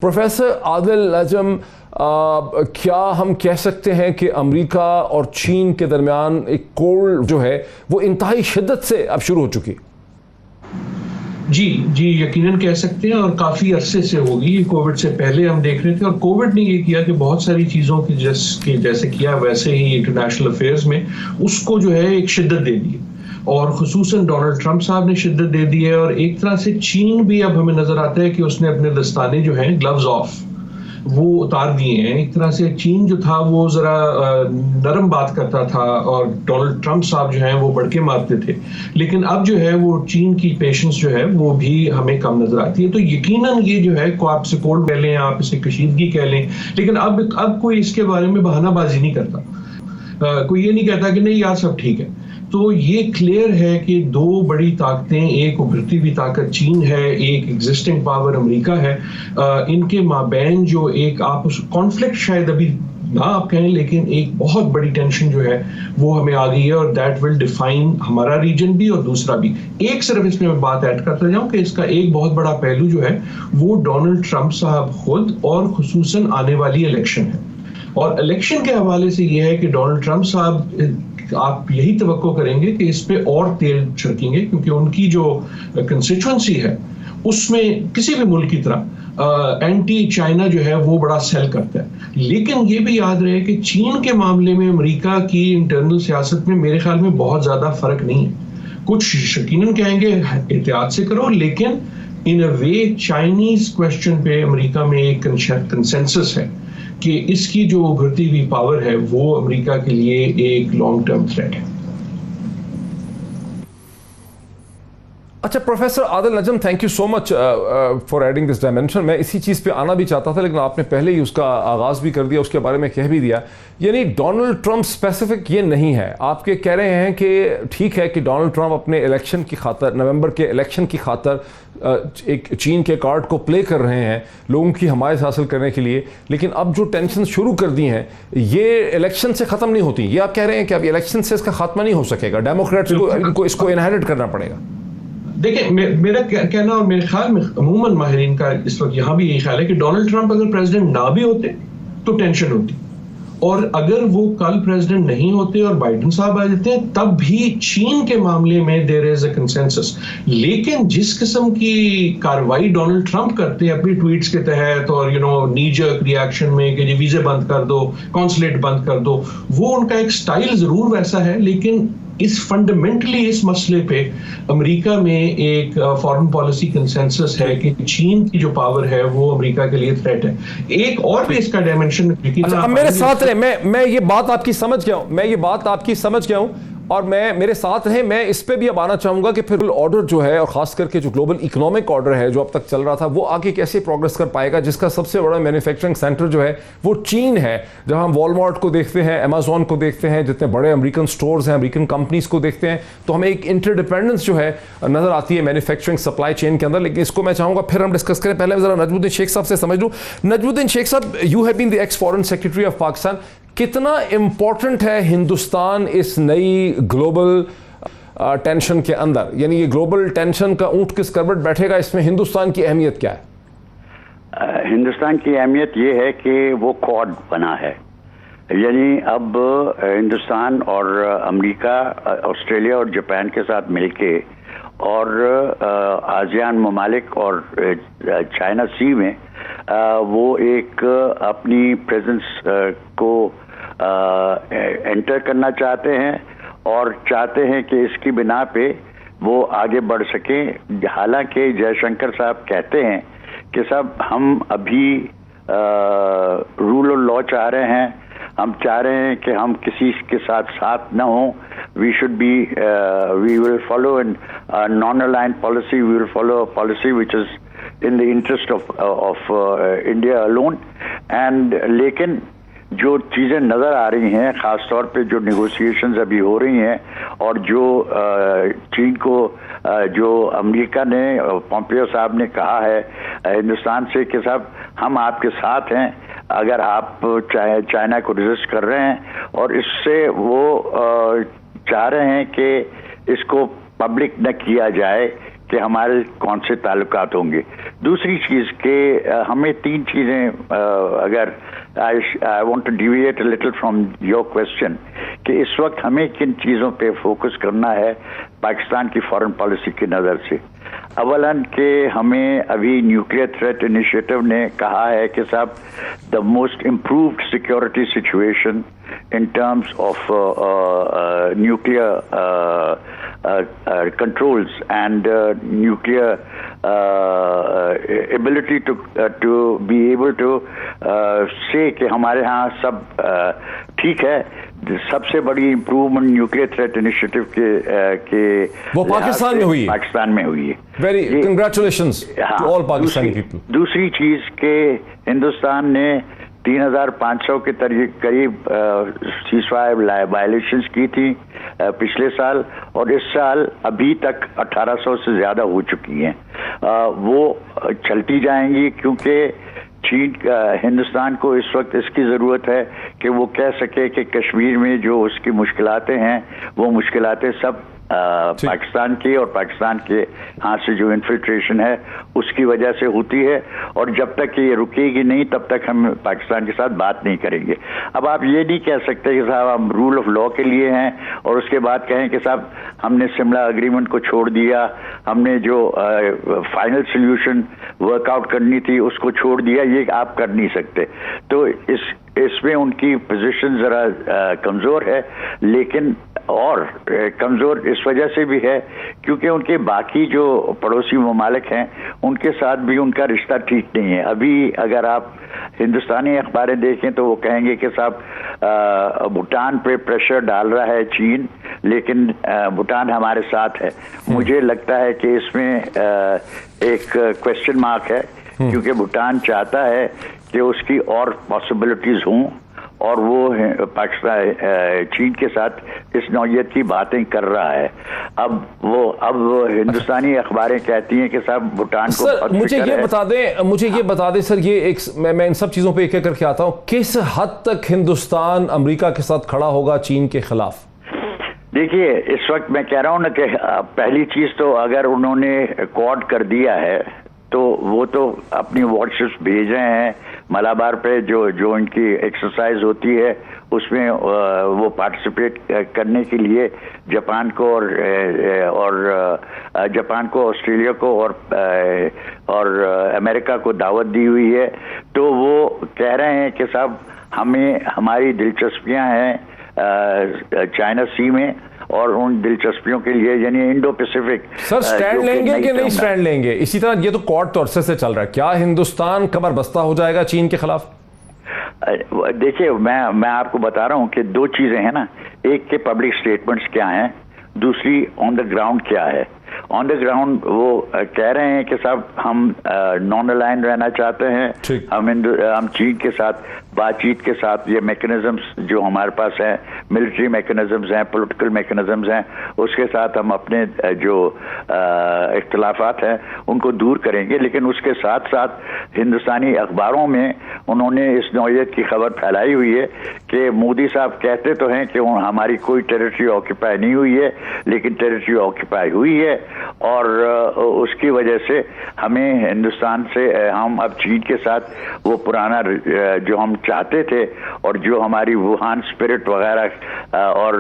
Professor Adil नजम, क्या हम कह सकते हैं कि अमेरिका और चीन के दरमियान एक कोल्ड जो है वो इंतहाई शिद्दत से अब शुरू हो चुकी? जी यकीनन कह सकते हैं और काफी अरसे से होगी। कोविड से पहले हम देख रहे थे और कोविड ने ये किया कि बहुत सारी चीजों की जैसे किया वैसे ही इंटरनेशनल अफेयर्स में उसको जो है एक शिद्दत दे दी और खुसूसन डोनाल्ड ट्रंप साहब ने शिद्दत दे दी है। और एक तरह से चीन भी अब हमें नजर आता है कि उसने अपने दस्ताने जो हैं ग्लव्स ऑफ वो उतार दिए हैं। एक तरह से चीन जो था वो जरा नरम बात करता था और डोनाल्ड ट्रंप साहब जो है वो बढ़के मारते थे, लेकिन अब जो है वो चीन की पेशेंस जो है वो भी हमें कम नजर आती है। तो यकीनन ये जो है को आप इसे कोल्ड कह लें, आप इसे कशीदगी कह लें, लेकिन अब कोई इसके बारे में बहानाबाजी नहीं करता। कोई ये नहीं कहता कि नहीं यार सब ठीक है। तो ये क्लियर है कि दो बड़ी ताकतें, एक उभरती हुई ताकत चीन है, एक एग्जिस्टिंग पावर अमेरिका है, इनके माबैन जो एक आप उस कॉन्फ्लिक्ट शायद अभी ना आप कहें, लेकिन एक बहुत बड़ी टेंशन जो है वो हमें आ गई है और दैट विल डिफाइन हमारा रीजन भी और दूसरा भी। एक सिर्फ इसमें मैं बात ऐड करता जाऊं कि इसका एक बहुत बड़ा पहलू जो है वो डोनाल्ड ट्रंप साहब खुद और खुसूसन आने वाली इलेक्शन है। और इलेक्शन के हवाले से ये है कि डोनाल्ड ट्रंप साहब आप यही तवक्को करेंगे कि इस पे और तेल छिड़केंगे, क्योंकि उनकी जो कंस्टिट्यूएंसी है उसमें किसी भी मुल्क की तरह एंटी चाइना जो है वो बड़ा सेल करता है। लेकिन ये भी याद रहे कि चीन के मामले में अमेरिका की इंटरनल सियासत में मेरे ख्याल में बहुत ज्यादा फर्क नहीं है। कुछ यकीनन कहेंगे एहतियात से करो, लेकिन इन अ वे चाइनीज क्वेश्चन पे अमेरिका में एक कंसेंसस है कि इसकी जो उभरती हुई पावर है वो अमेरिका के लिए एक लॉन्ग टर्म थ्रेट है। अच्छा professor Adil Najam, thank you so much for adding this dimension. मैं इसी चीज़ पे आना भी चाहता था, लेकिन आपने पहले ही उसका आगाज़ भी कर दिया, उसके बारे में कह भी दिया। यानी डोनाल्ड ट्रंप स्पेसिफिक ये नहीं है। आपके कह रहे हैं कि ठीक है कि डोनाल्ड ट्रंप अपने इलेक्शन की खातर, नवंबर के इलेक्शन की खातर एक चीन के कार्ड को प्ले कर रहे हैं लोगों की हमायत हासिल करने के लिए, लेकिन अब जो टेंशन शुरू कर दी हैं ये इलेक्शन से ख़त्म नहीं होती। ये आप कह रहे हैं कि अब इलेक्शन से इसका खात्मा नहीं हो सकेगा, डेमोक्रेट्स को इसको इनहेरिट करना पड़ेगा। देखिए मेरा कहना और मेरे ख्याल में अमूमन माहिरीन का इस वक्त यहाँ भी यही ख्याल है कि डोनाल्ड ट्रंप अगर प्रेसिडेंट ना भी होते तो टेंशन होती, और अगर वो कल प्रेसिडेंट नहीं होते और बाइडेन साहब आ जाते हैं तब भी चीन के मामले में देयर इज अ कंसेंसस। लेकिन जिस किस्म की कार्रवाई डोनाल्ड ट्रंप करते हैं अपनी ट्वीट्स के तहत और नी जर्क रिएक्शन में कि वीजे बंद कर दो, कॉन्सुलेट बंद कर दो, वो उनका एक स्टाइल जरूर वैसा है, लेकिन इस फंडामेंटली इस मसले पे अमेरिका में एक फॉरेन पॉलिसी कंसेंसस है कि चीन की जो पावर है वो अमेरिका के लिए थ्रेट है। एक और भी इसका डायमेंशन अब मेरे साथ रहे, मैं ये बात आपकी समझ गया हूं, और मेरे साथ हैं। मैं इस पे भी अब आना चाहूंगा कि फिर ऑर्डर जो है और खास करके जो ग्लोबल इकोनॉमिक ऑर्डर है जो अब तक चल रहा था वो आगे कैसे प्रोग्रेस कर पाएगा, जिसका सबसे बड़ा मैन्युफैक्चरिंग सेंटर जो है वो चीन है। जब हम वॉलमार्ट को देखते हैं, अमेजोन को देखते हैं, जितने बड़े अमेरिकन स्टोर्स हैं, अमेरिकन कंपनीज को देखते हैं, तो हमें एक इंटरडिपेंडेंस जो है नजर आती है मैन्युफैक्चरिंग सप्लाई चेन के अंदर। लेकिन इसको मैं चाहूंगा फिर हम डिस्कस करें। पहले जरा नजमुद्दीन शेख साहब से समझ लूं। Najmuddin Sheikh Sahab, you have been the ex foreign secretary of Pakistan. कितना इंपॉर्टेंट है हिंदुस्तान इस नई ग्लोबल टेंशन के अंदर? यानी ये ग्लोबल टेंशन का ऊंट किस करवट बैठेगा, इसमें हिंदुस्तान की अहमियत क्या है? हिंदुस्तान की अहमियत ये है कि वो क्वाड बना है। यानी अब हिंदुस्तान और अमेरिका, ऑस्ट्रेलिया और जापान के साथ मिलके और आसियान ममालिक और चाइना सी में वो एक अपनी प्रेजेंस को एंटर करना चाहते हैं और चाहते हैं कि इसकी बिना पे वो आगे बढ़ सके। हालांकि जयशंकर साहब कहते हैं कि साहब हम अभी रूल ऑफ लॉ चाह रहे हैं, हम चाह रहे हैं कि हम किसी के साथ न हो। We will follow an non aligned policy, we will follow a policy which is in the interest of India alone. And लेकिन जो चीज़ें नज़र आ रही हैं, ख़ास तौर पे जो नेगोशिएशंस अभी हो रही हैं और जो चीन को जो अमेरिका ने, पोम्पियो साहब ने कहा है हिंदुस्तान से कि साहब हम आपके साथ हैं अगर आप चाइना को रेजिस्ट कर रहे हैं, और इससे वो चाह रहे हैं कि इसको पब्लिक न किया जाए कि हमारे कौन से ताल्लुकात होंगे। दूसरी चीज़ के हमें तीन चीज़ें, अगर I want to deviate a little from your question, कि इस वक्त हमें किन चीज़ों पे फोकस करना है पाकिस्तान की फॉरेन पॉलिसी की नज़र से। अवलन के हमें अभी न्यूक्लियर थ्रेट इनिशिएटिव ने कहा है कि साहब the most improved security situation in terms of nuclear controls and nuclear ability to be able to say कि हमारे यहाँ सब ठीक है। सबसे बड़ी इम्प्रूवमेंट न्यूक्लियर थ्रेट इनिशिएटिव के वो पाकिस्तान में हुई है। पाकिस्तान में हुई है। Very congratulations to all Pakistani people. दूसरी चीज के हिंदुस्तान ने 3,500 के करीब सीज़फायर वायलेशंस की थी पिछले साल, और इस साल अभी तक 1,800 से ज़्यादा हो चुकी हैं। वो चलती जाएंगी क्योंकि चीन हिंदुस्तान को इस वक्त इसकी ज़रूरत है कि वो कह सके कि कश्मीर में जो उसकी मुश्किलातें हैं वो मुश्किलातें सब पाकिस्तान की और पाकिस्तान के हाथ से जो इन्फिल्ट्रेशन है उसकी वजह से होती है, और जब तक ये रुकेगी नहीं तब तक हम पाकिस्तान के साथ बात नहीं करेंगे। अब आप ये नहीं कह सकते कि साहब हम रूल ऑफ लॉ के लिए हैं और उसके बाद कहें कि साहब हमने शिमला एग्रीमेंट को छोड़ दिया, हमने जो फाइनल सोल्यूशन वर्कआउट करनी थी उसको छोड़ दिया, ये आप कर नहीं सकते। तो इसमें उनकी पोजीशन ज़रा कमज़ोर है, लेकिन और कमज़ोर इस वजह से भी है क्योंकि उनके बाकी जो पड़ोसी ममालिक हैं उनके साथ भी उनका रिश्ता ठीक नहीं है। अभी अगर आप हिंदुस्तानी अखबारें देखें तो वो कहेंगे कि साहब भूटान पे प्रेशर डाल रहा है चीन, लेकिन भूटान हमारे साथ है। मुझे लगता है कि इसमें एक क्वेश्चन मार्क है क्योंकि भूटान चाहता है कि उसकी और पॉसिबिलिटीज़ हों और वो पाकिस्तान चीन के साथ इस नौयत की बातें कर रहा है। अब हिंदुस्तानी अखबारें कहती हैं कि साहब भूटान को सर मुझे ये बता दें सर, ये एक मैं इन सब चीज़ों पे एक एक करके आता हूँ, किस हद तक हिंदुस्तान अमेरिका के साथ खड़ा होगा चीन के खिलाफ? देखिए इस वक्त मैं कह रहा हूँ ना कि पहली चीज़ तो अगर उन्होंने क्वाड कर दिया है तो वो तो अपनी वॉरशिप्स भेज रहे हैं मलाबार पे, जो इनकी एक्सरसाइज होती है उसमें वो पार्टिसिपेट करने के लिए जापान को और जापान को, ऑस्ट्रेलिया को और अमेरिका को दावत दी हुई है। तो वो कह रहे हैं कि साहब हमें हमारी दिलचस्पियां हैं चाइना सी में और उन दिलचस्पियों के लिए यानी इंडो पैसिफिक। सर स्टैंड लेंगे कि नहीं स्टैंड लेंगे? इसी तरह ये तो क्वाड तो अरसे से चल रहा है, क्या हिंदुस्तान कमर बस्ता हो जाएगा चीन के खिलाफ? देखिए मैं आपको बता रहा हूं कि दो चीजें हैं ना, एक के पब्लिक स्टेटमेंट्स क्या हैं, दूसरी ऑन द ग्राउंड क्या है। ऑन द ग्राउंड वो कह रहे हैं कि साहब हम नॉन अलाइन रहना चाहते हैं, हम चीन के साथ बातचीत के साथ ये मैकेनिज्म्स जो हमारे पास हैं, मिलिट्री मैकेनिज्म्स हैं, पॉलिटिकल मैकेनिज्म्स हैं, उसके साथ हम अपने जो इख्तिलाफात हैं उनको दूर करेंगे। लेकिन उसके साथ साथ हिंदुस्तानी अखबारों में उन्होंने इस नौयत की खबर फैलाई हुई है कि मोदी साहब कहते तो हैं कि हमारी कोई टेरिटरी ऑक्यूपाई नहीं हुई है, लेकिन टेरिटरी ऑक्यूपाई हुई है और उसकी वजह से हमें हिंदुस्तान से हम अब चीन के साथ वो पुराना जो हम चाहते थे और जो हमारी वुहान स्पिरिट वगैरह और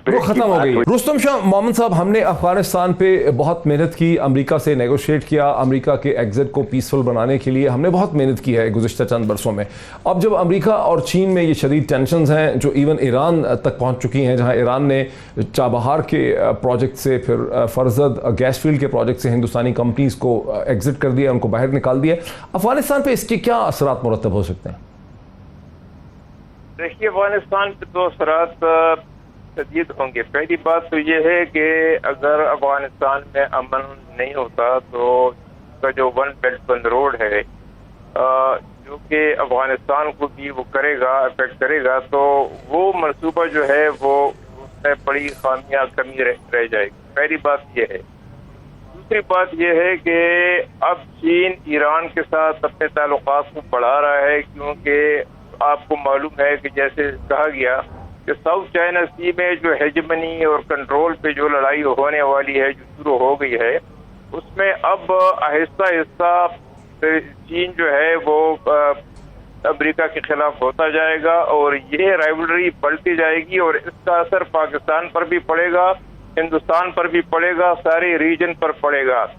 वो खत्म हो गई। रुस्तम शाह मोहम्मद साहब, हमने अफगानिस्तान पे बहुत मेहनत की, अमेरिका से नेगोशिएट किया, अमेरिका के एग्जिट को पीसफुल बनाने के लिए हमने बहुत मेहनत की है गुज़िश्ता चंद बरसों में। अब जब अमेरिका और चीन में ये शदीद टेंशंस हैं जो इवन ईरान तक पहुंच चुकी हैं, जहां ईरान ने चाबहार के प्रोजेक्ट से फिर फरजद गैस फील्ड के प्रोजेक्ट से हिंदुस्तानी कंपनीज को एग्जिट कर दिया, उनको बाहर निकाल दिया, अफगानिस्तान पे इसके क्या असरात मुरतब हो सकते हैं? देखिए अफगानिस्तान पे दो असरात शदीद होंगे। पहली बात तो ये है कि अगर अफगानिस्तान में अमन नहीं होता तो उसका जो वन बेल्ट वन रोड है जो कि अफगानिस्तान को भी वो करेगा, अफेक्ट करेगा, तो वो मंसूबा जो है वो उसमें बड़ी खामियां कमी रह जाएगी। पहली बात ये है। दूसरी बात यह है कि अब चीन ईरान के साथ अपने ताल्लुकात को बढ़ा रहा है क्योंकि आपको मालूम है कि जैसे कहा गया कि साउथ चाइना सी में जो हेजमनी और कंट्रोल पे जो लड़ाई होने वाली है, जो शुरू हो गई है, उसमें अब आहिस्ता आहिस्ता चीन जो है वो अमेरिका के खिलाफ होता जाएगा और ये राइवलरी बढ़ती जाएगी और इसका असर पाकिस्तान पर भी पड़ेगा, हिंदुस्तान पर भी पड़ेगा, सारे रीजन पर पड़ेगा।